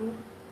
2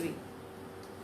3।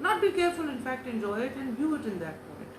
not be careful, in fact enjoy it and view it in that point.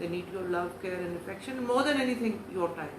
they need your love, care and affection more than anything your time.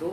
2।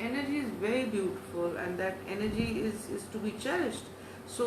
energy is very beautiful and that energy is to be cherished. So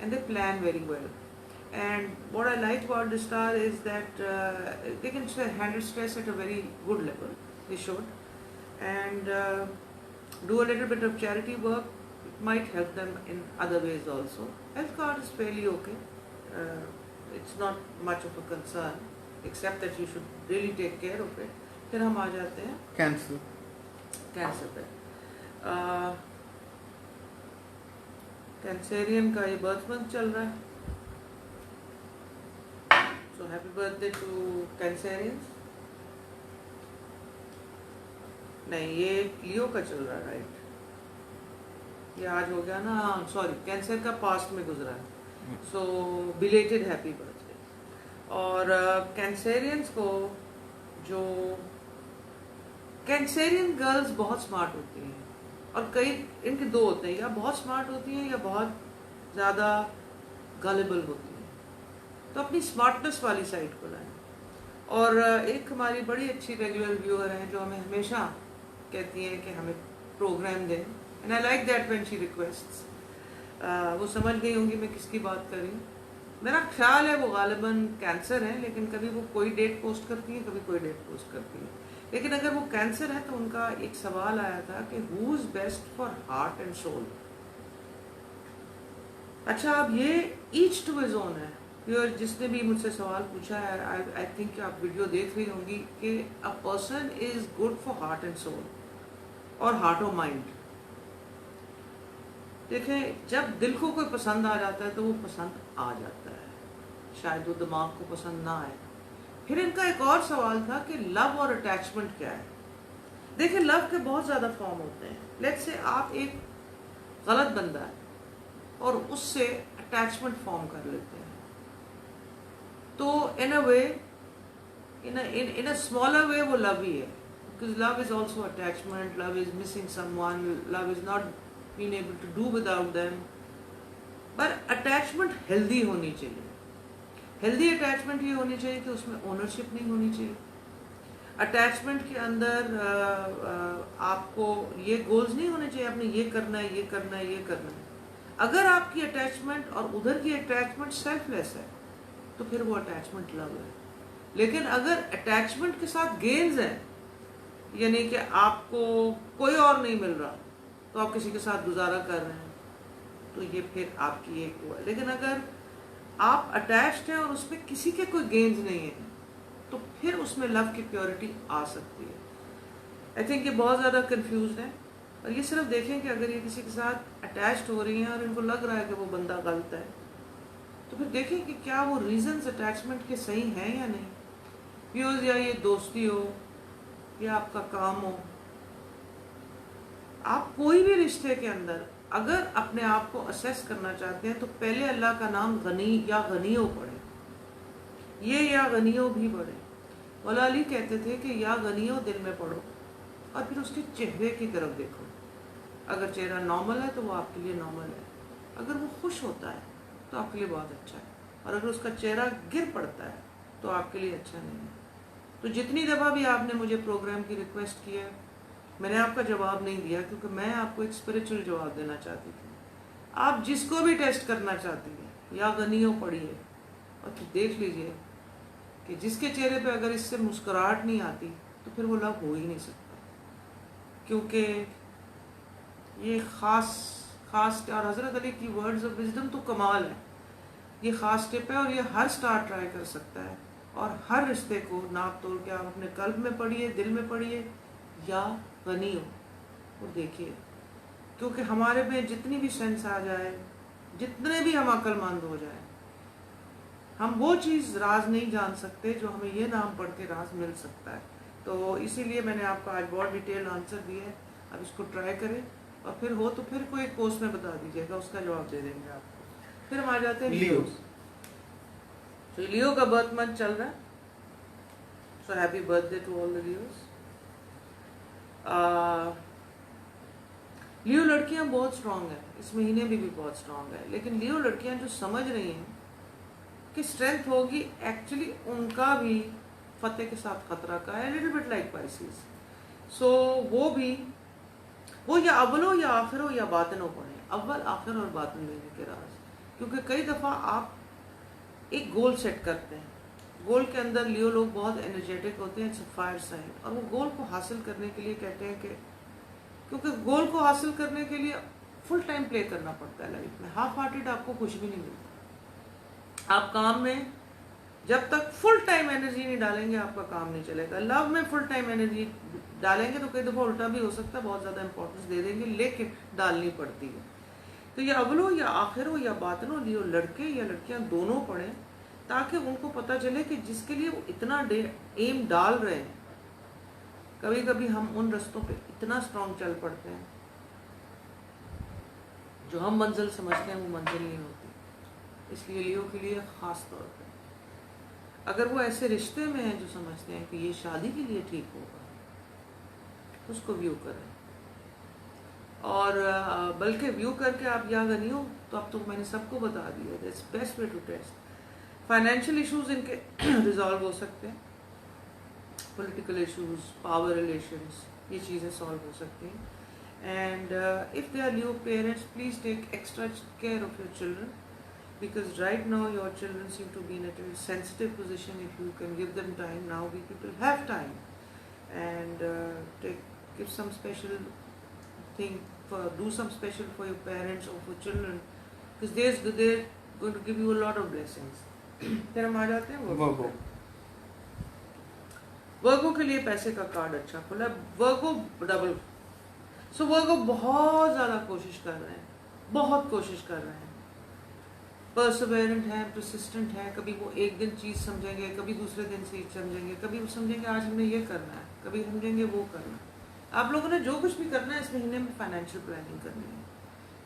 and they plan very well. And what I like about the star is that they can handle stress at a very good level. They should, and do a little bit of charity work. It might help them in other ways also. Health card is fairly okay. It's not much of a concern, except that you should really take care of it. پھر ہم آ جاتے ہیں cancer پہ. کینسیرین کا یہ birth month چل رہا ہے. So happy birthday to Cancerians. نہیں یہ لیو کا چل رہا ہے رائٹ. یہ آج ہو گیا نا, سوری کینسر کا پاسٹ میں گزرا ہے. سو بیلیٹڈ ہیپی برتھ ڈے. اور کینسیرینس کو جو کینسیرین گرلز بہت سمارٹ ہوتی ہیں, اور کئی ان کے دو ہوتے ہیں, یا بہت سمارٹ ہوتی ہیں یا بہت زیادہ گلیبل ہوتی ہیں. تو اپنی سمارٹنس والی سائڈ کو لائیں. اور ایک ہماری بڑی اچھی ریگولر ویور ہیں جو ہمیں ہمیشہ کہتی ہیں کہ ہمیں پروگرام دیں, and I like that when she requests. وہ سمجھ گئی ہوں گی میں کس کی بات کر رہی ہوں. میرا خیال ہے وہ غالباً کینسر ہے, لیکن کبھی وہ کوئی ڈیٹ پوسٹ کرتی ہیں, کبھی کوئی ڈیٹ پوسٹ کرتی ہیں. لیکن اگر وہ کینسر ہے تو ان کا ایک سوال آیا تھا کہ who is best for heart and soul. اچھا اب یہ ایچ ٹو ہز اون ہے. جس نے بھی مجھ سے سوال پوچھا ہے, آئی تھنک کہ آپ ویڈیو دیکھ رہی ہوں گی, کہ a person is good for heart and civil اور ہارٹ اور مائنڈ. دیکھیں جب دل کو کوئی پسند آ جاتا ہے تو وہ پسند آ جاتا ہے, شاید وہ دماغ کو پسند نہ آئے. پھر ان کا ایک اور سوال تھا کہ لو اور اٹیچمنٹ کیا ہے. دیکھیں لو کے بہت زیادہ فارم ہوتے ہیں. لیٹس سے آپ ایک غلط بندہ ہے اور اس سے اٹیچمنٹ فارم کر لیتے ہیں, تو ان اے وے ان اے اسمالر وے وہ لو ہی ہے. Because love is also attachment, love is missing someone, love is not being able to do without them. But attachment healthy ہونی چاہیے. ہیلدی اٹیچمنٹ یہ ہونی چاہیے کہ اس میں اونرشپ نہیں ہونی چاہیے. اٹیچمنٹ کے اندر آپ کو یہ گولز نہیں ہونے چاہیے, آپ نے یہ کرنا ہے, یہ کرنا ہے, یہ کرنا ہے. اگر آپ کی اٹیچمنٹ اور ادھر کی اٹیچمنٹ سیلف لیس ہے تو پھر وہ اٹیچمنٹ لو ہے. لیکن اگر اٹیچمنٹ کے ساتھ گینز ہیں, یعنی کہ آپ کو کوئی اور نہیں مل رہا تو آپ کسی کے ساتھ گزارا کر رہے ہیں, تو یہ پھر آپ کی ایک وہ ہے. لیکن اگر آپ اٹیچڈ ہیں اور اس میں کسی کے کوئی گینز نہیں ہیں تو پھر اس میں لو کی پیورٹی آ سکتی ہے. آئی تھنک یہ بہت زیادہ کنفیوزڈ ہیں. اور یہ صرف دیکھیں کہ اگر یہ کسی کے ساتھ اٹیچڈ ہو رہی ہیں اور ان کو لگ رہا ہے کہ وہ بندہ غلط ہے, تو پھر دیکھیں کہ کیا وہ ریزنز اٹیچمنٹ کے صحیح ہیں یا نہیں. ویوز یا یہ دوستی ہو یا آپ کا کام ہو, آپ کوئی بھی رشتے کے اندر اگر اپنے آپ کو اسیس کرنا چاہتے ہیں تو پہلے اللہ کا نام غنی یا غنیو پڑھیں. یہ یا غنیو بھی پڑھیں. مولا علی کہتے تھے کہ یا غنیو دل میں پڑھو اور پھر اس کے چہرے کی طرف دیکھو. اگر چہرہ نارمل ہے تو وہ آپ کے لیے نارمل ہے, اگر وہ خوش ہوتا ہے تو آپ کے لیے بہت اچھا ہے, اور اگر اس کا چہرہ گر پڑتا ہے تو آپ کے لیے اچھا نہیں ہے. تو جتنی دفعہ بھی آپ نے مجھے پروگرام کی ریکویسٹ کی ہے, میں نے آپ کا جواب نہیں دیا, کیونکہ میں آپ کو ایک اسپریچول جواب دینا چاہتی تھی. آپ جس کو بھی ٹیسٹ کرنا چاہتی ہیں یا غنیوں پڑھیے اور پھر دیکھ لیجئے کہ جس کے چہرے پہ اگر اس سے مسکراہٹ نہیں آتی تو پھر وہ لو ہو ہی نہیں سکتا. کیونکہ یہ خاص اور حضرت علی کی ورڈز آف وزڈم تو کمال ہے. یہ خاص ٹپ ہے اور یہ ہر سٹار ٹرائی کر سکتا ہے, اور ہر رشتے کو ناپ توڑ کے آپ اپنے قلب میں پڑھیے, دل میں پڑھیے یا غنی ہو اور دیکھیے. کیونکہ ہمارے میں جتنی بھی سینس آ جائے, جتنے بھی ہم عقل مند ہو جائیں, ہم وہ چیز راز نہیں جان سکتے جو ہمیں یہ نام پڑھ کے راز مل سکتا ہے. تو اسی لیے میں نے آپ کو آج بہت ڈیٹیل آنسر دیا ہے. اب اس کو ٹرائی کریں, اور پھر ہو تو پھر کوئی پوسٹ میں بتا دیجیے گا, اس کا جواب دے دیں گے آپ کو. پھر ہم آ جاتے ہیں لیوز. تو لیو کا برتھ منتھ چل رہا ہے. So happy birthday to all the Leos. Leo لڑکیاں بہت اسٹرانگ ہیں, اس مہینے بھی بہت اسٹرانگ ہے. لیکن لیو لڑکیاں جو سمجھ رہی ہیں کہ اسٹرینتھ ہوگی, ایکچولی ان کا بھی فتح کے ساتھ خطرہ کا ہے, لٹل بٹ لائک پائسیز. سو وہ یا اول ہو یا آخر ہو یا باطن ہو پڑھیں. اول آخر اور باطن لینے کے راز. کیونکہ کئی دفعہ آپ ایک گول سیٹ کرتے ہیں, گول کے اندر لیو لوگ بہت انرجیٹک ہوتے ہیں, فائر سائن, اور وہ گول کو حاصل کرنے کے لیے کہتے ہیں کہ کیونکہ گول کو حاصل کرنے کے لیے فل ٹائم پلے کرنا پڑتا ہے لائف میں. ہاف ہارٹیڈ آپ کو کچھ بھی نہیں ملتا. آپ کام میں جب تک فل ٹائم انرجی نہیں ڈالیں گے آپ کا کام نہیں چلے گا. لو میں فل ٹائم انرجی ڈالیں گے تو کئی دفعہ الٹا بھی ہو سکتا ہے, بہت زیادہ امپورٹنس دے دیں گے, لیکن ڈالنی پڑتی ہے. تو یا اول ہو یا آخر ہو یا باطن ہو, یہ لڑکے یا لڑکیاں دونوں پڑھیں تاکہ ان کو پتہ چلے کہ جس کے لیے وہ اتنا ایم ڈال رہے ہیں. کبھی کبھی ہم ان رستوں پہ اتنا اسٹرانگ چل پڑتے ہیں جو ہم منزل سمجھتے ہیں وہ منزل نہیں ہوتی. اس لیے لیو کے لیے خاص طور پہ اگر وہ ایسے رشتے میں ہیں جو سمجھتے ہیں کہ یہ شادی کے لیے ٹھیک ہوگا, اس کو ویو کریں. اور بلکہ ویو کر کے آپ یا اگر نہیں ہو تو اب تو میں نے سب کو بتا دیا, that's best way to test. Financial issues ان کے ریزالو ہو سکتے ہیں, پولیٹیکل ایشوز, پاور ریلیشنز, یہ چیزیں سالو ہو سکتی ہیں. And if they are new parents, please take extra care of your children, because right now your children seem to be in a very sensitive position. If you can give them time, now we people have time, and give some special thing do some special for your parents or for children, because they're going to give you a lot of blessings. پھر ہم آ جاتے ہیں Virgo کے لیے پیسے کا card اچھا کھلا ہے. ورگو ڈبل, سو ورگو بہت زیادہ کوشش کر رہے ہیں, بہت کوشش کر رہے ہیں, پرسیورنٹ ہے, پرسسٹنٹ ہے. کبھی وہ ایک دن چیز سمجھیں گے, کبھی دوسرے دن سے سمجھیں گے, کبھی وہ سمجھیں گے آج ہم نے یہ کرنا ہے, کبھی سمجھیں گے وہ کرنا ہے. آپ لوگوں نے جو کچھ بھی کرنا ہے اس مہینے میں فائنینشیل پلاننگ کرنی ہے.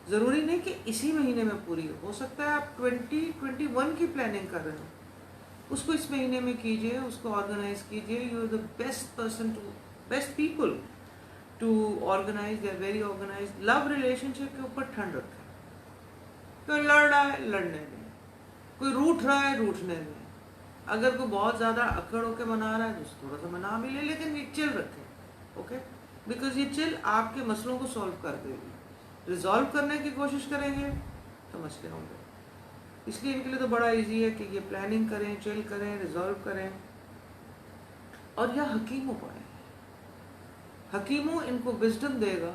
ضروری نہیں کہ اسی مہینے میں پوری ہو سکتا ہے آپ 2021 کی پلاننگ کر رہے ہو, اس کو اس مہینے میں کیجئے, اس کو آرگنائز کیجئے. You are the best person to, best people to organise. They are very organise. Love relationship اوپر ٹھنڈ رکھیں. کوئی لڑ رہا ہے لڑنے دیں, کوئی روٹ رہا ہے روٹنے دیں. اگر کوئی بہت زیادہ اکڑ ہو کے منا رہا ہے تو تھوڑا سا منا بھی لے, لیکن یہ چل رکھیں. اوکے, بیکاز یہ چل آپ کے مسئلوں کو سولو کر دے گی. ریزالو کرنے کی کوشش کریں گے تو مسئلے ہوں گے. اس لیے ان کے لیے تو بڑا ایزی ہے کہ یہ پلاننگ کریں, چل کریں, ریزالو کریں. اور یا حکیموں پڑھیں. حکیموں ان کو وزڈم دے گا,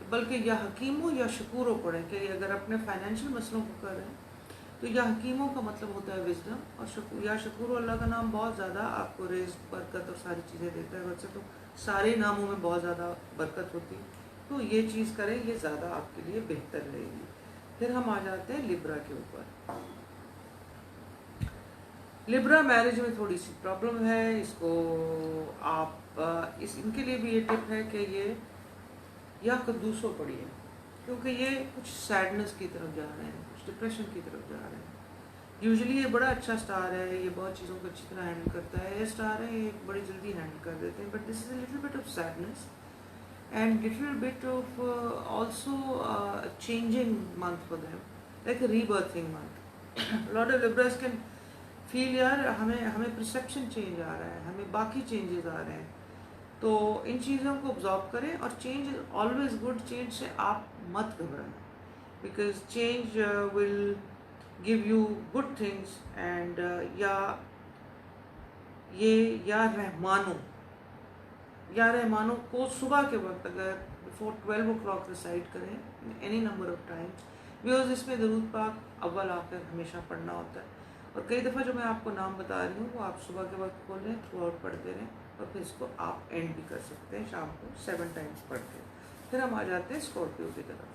بلکہ یا حکیموں یا شکوروں پڑھیں کہ اگر اپنے فائنینشیل مسئلوں کو کر رہے ہیں تو یا حکیموں کا مطلب ہوتا ہے وزڈم, اور یا شکور. اللہ کا نام بہت زیادہ آپ کو رزق, برکت اور ساری چیزیں دیتا ہے. ویسے تو سارے ناموں میں بہت زیادہ برکت ہوتی ہے, تو یہ چیز کریں, یہ زیادہ آپ کے لیے بہتر رہے گی. پھر ہم آ جاتے ہیں لیبرا کے اوپر. لیبرا میرج میں تھوڑی سی پرابلم ہے. اس کو آپ ان کے لیے بھی یہ ٹپ ہے کہ یہ یا قدوسوں پڑھیے, کیونکہ یہ کچھ سیڈنس کی طرف جا رہے ہیں, کچھ ڈپریشن کی طرف جا رہے ہیں. یوزلی یہ بڑا اچھا سٹار ہے, یہ بہت چیزوں کو اچھی طرح ہینڈل کرتا ہے. یہ سٹار ہے, یہ بڑی جلدی ہینڈل کر دیتے ہیں. But this is a little bit of sadness and little bit of also changing month for them, like a rebirthing month. Lot of Libras can feel یار ہمیں پرسیپشن چینج آ رہا ہے, ہمیں باقی چینجز آ رہے ہیں. تو ان چیزوں کو آبزرو کریں, اور change is always good. Change سے آپ مت گھبرائیں, because change will give you good things. And یا رحمانوں کو صبح کے وقت اگر بفور 12 o'clock ریسائٹ کریں any number of times. Because اس میں درود پاک اول آخر ہمیشہ پڑھنا ہوتا ہے, اور کئی دفعہ جو میں آپ کو نام بتا رہی ہوں وہ آپ صبح کے وقت کھول لیں, تھرو آؤٹ پڑھتے رہیں, اور پھر اس کو آپ اینڈ بھی کر سکتے ہیں شام کو 7 times پڑھ کے. پھر ہم آ جاتے ہیں اسکارپیو کی طرف.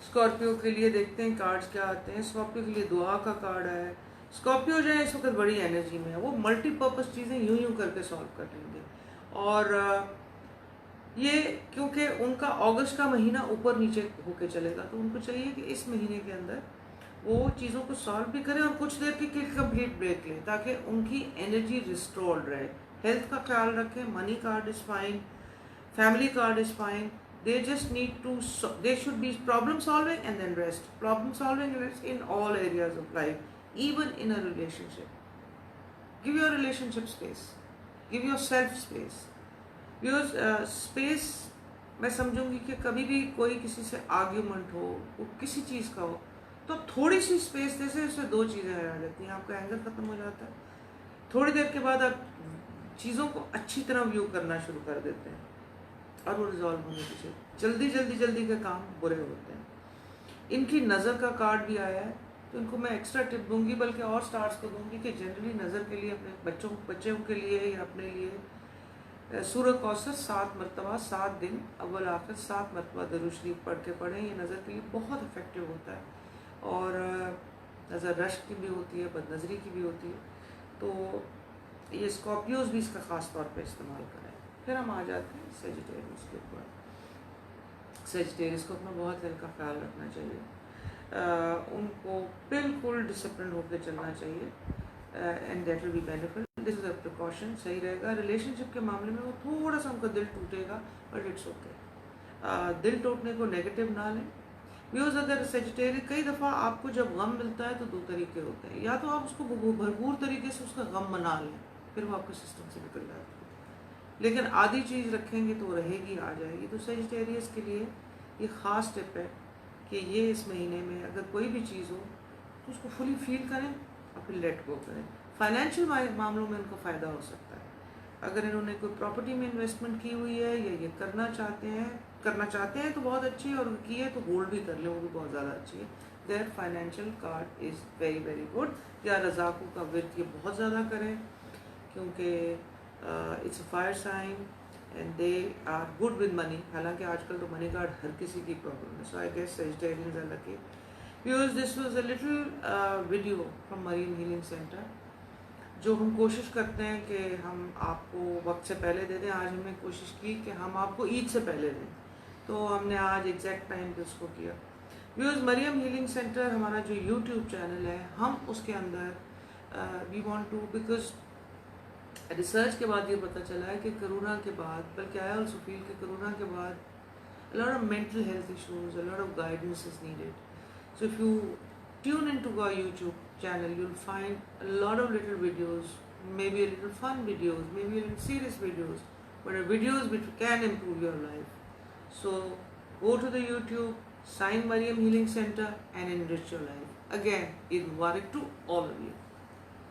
اسکارپیو کے لیے دیکھتے ہیں کارڈز کیا آتے ہیں. اسکارپیو کے لیے دعا کا کارڈ ہے. اسکارپیو جو ہے اس وقت بڑی انرجی میں ہے, وہ ملٹی پرپز چیزیں یوں کر کے سالو کر لیں گے. اور یہ کیونکہ ان کا اگست کا مہینہ اوپر نیچے ہو کے چلے گا, تو ان کو چاہیے کہ اس مہینے کے اندر وہ چیزوں کو سالو بھی کریں اور کچھ دیر کی کمپلیٹ بریک لیں تاکہ ان کی انرجی ریسٹورڈ رہے. ہیلتھ کا خیال رکھیں. Money card is fine, family card is fine. They just need to, they should be problem solving and then rest. Problem solving and rest in all areas of life, even in a relationship. Give your relationship space. Give yourself space. Because space, میں سمجھوں گی کہ کبھی بھی کوئی کسی سے argument ہو, وہ کسی چیز کا ہو, تو تھوڑی سی اسپیس جیسے اس میں دو چیزیں آ جاتی ہیں. آپ کا اینگر ختم ہو جاتا ہے, تھوڑی دیر کے بعد آپ چیزوں کو اچھی طرح ویو کرنا شروع کر دیتے ہیں, اور وہ ریزالو ہونے کی جلدی کے کام برے ہوتے ہیں. ان کی نظر کا کارڈ بھی آیا ہے, تو ان کو میں ایکسٹرا ٹپ دوں گی، بلکہ اور سٹارز کو دوں گی کہ جنرلی نظر کے لیے اپنے بچوں کے لیے یا اپنے لیے سورہ کوثر 7 مرتبہ 7 دن اول آخر 7 مرتبہ درود شریف پڑھ کے پڑھیں. یہ نظر کے لیے بہت افیکٹو ہوتا ہے، اور نظر رشک کی بھی ہوتی ہے، بد نظری کی بھی ہوتی ہے. تو یہ اسکارپیوز بھی اس کا خاص طور پہ استعمال کریں. پھر ہم آ جاتے ہیں سیجیٹیریس کے اوپر. سیجیٹیریس کو اپنا بہت دل کا خیال رکھنا چاہیے، ان کو بالکل ڈسپلن ہو کے چلنا چاہیے، and that will be benefit. This is a precaution, صحیح رہے گا. ریلیشن شپ کے معاملے میں وہ تھوڑا سا ان کا دل ٹوٹے گا، بٹ اٹس اوکے. دل ٹوٹنے کو نیگیٹو نہ لیں. ویوز اگر سیجیٹیریس، کئی دفعہ آپ کو جب غم ملتا ہے تو 2 طریقے ہوتے ہیں، یا تو آپ اس کو بھرپور طریقے سے اس کا غم منا لیں، پھر وہ آپ کے سسٹم سے نکل جاتی ہے. لیکن آدھی چیز رکھیں گے تو رہے گی، آ جائے گی. تو سیجیٹیریس کے لیے یہ خاص ٹپ ہے کہ یہ اس مہینے میں اگر کوئی بھی چیز ہو تو اس کو فلی فیل کریں اور پھر لیٹ گو کریں. فائنینشیل معاملوں میں ان کو فائدہ ہو سکتا ہے. اگر انہوں نے کوئی پراپرٹی میں انویسٹمنٹ کی ہوئی ہے یا یہ کرنا چاہتے ہیں تو بہت اچھی ہے، اور کی ہے تو ہولڈ بھی کر لیں، وہ بھی بہت زیادہ اچھی ہے. Their financial card is very very good. یا رزاقوں کا ورد یہ بہت زیادہ کریں، کیونکہ it's a fire sign and they are good with money. حالانکہ آج کل تو منی کارڈ ہر کسی کی پرابلم ہے. So I guess Sagittarians are lucky. Viewers, this was a little video from Mariam Healing Center. جو ہم کوشش کرتے ہیں کہ ہم آپ کو وقت سے پہلے دے دیں. آج ہم نے کوشش کی کہ ہم آپ کو عید سے پہلے دیں، تو ہم نے آج ایگزیکٹ ٹائم پہ اس کو کیا. ویورز، مریم ہیلنگ سینٹر ہمارا جو یوٹیوب چینل ہے، ہم اس کے اندر we want to, because research کے بعد یہ پتہ چلا ہے کہ کرونا کے بعد، بلکہ آئی آلسو فیل کہ کرونا کے بعد a lot of mental health issues, a lot of guidance is needed. So if you tune into our YouTube channel, you'll find a lot of little videos, maybe a little fun videos, maybe a little serious videos, but videos which can improve your life. So go to the YouTube, sign Mariam Healing Center and enrich your life. Again, Eid Mubarak to all of you.